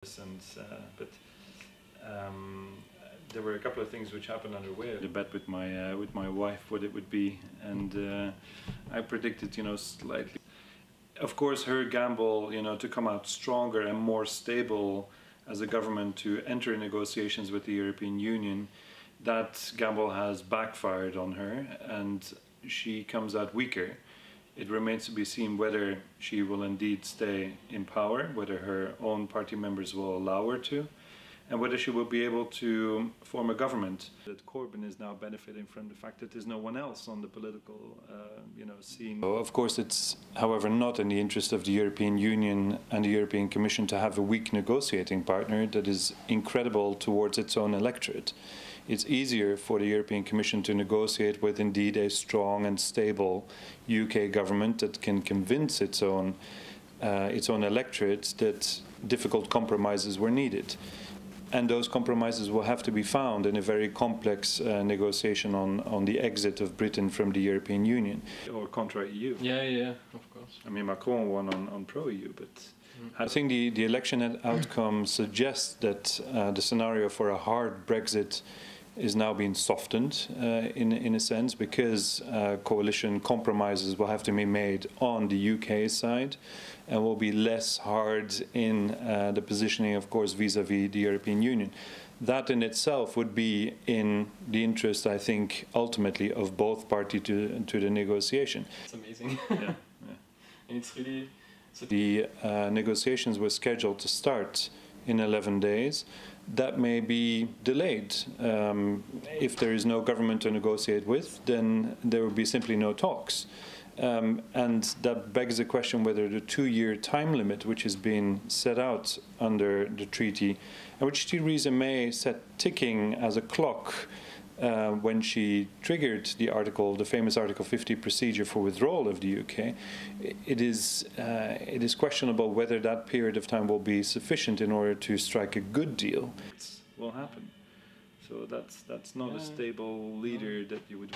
and there were a couple of things which happened underway. The bet with my wife what it would be, and I predicted, slightly. Of course, her gamble, to come out stronger and more stable as a government to enter negotiations with the European Union, that gamble has backfired on her, and she comes out weaker. It remains to be seen whether she will indeed stay in power, whether her own party members will allow her to, and whether she will be able to form a government. That Corbyn is now benefiting from the fact that there's no one else on the political scene. Of course, it's, however, not in the interest of the European Union and the European Commission to have a weak negotiating partner that is incredible towards its own electorate. It's easier for the European Commission to negotiate with indeed a strong and stable UK government that can convince its own electorate that difficult compromises were needed. And those compromises will have to be found in a very complex negotiation on the exit of Britain from the European Union. Or contra EU. Yeah, of course. I mean, Macron won on pro-EU, but I think the election outcome suggests that the scenario for a hard Brexit is now being softened in a sense, because coalition compromises will have to be made on the UK side and will be less hard in the positioning, of course, vis-à-vis the European Union. That in itself would be in the interest, I think, ultimately of both parties to the negotiation. It's amazing. Yeah. And it's really... The negotiations were scheduled to start in 11 days. That may be delayed. If there is no government to negotiate with, then there will be simply no talks. And that begs the question whether the 2-year time limit, which has been set out under the treaty, and which Theresa May set ticking as a clock when she triggered the famous Article 50 procedure for withdrawal of the UK, it is questionable whether that period of time will be sufficient in order to strike a good deal. It will happen. So that's not a stable leader that you would...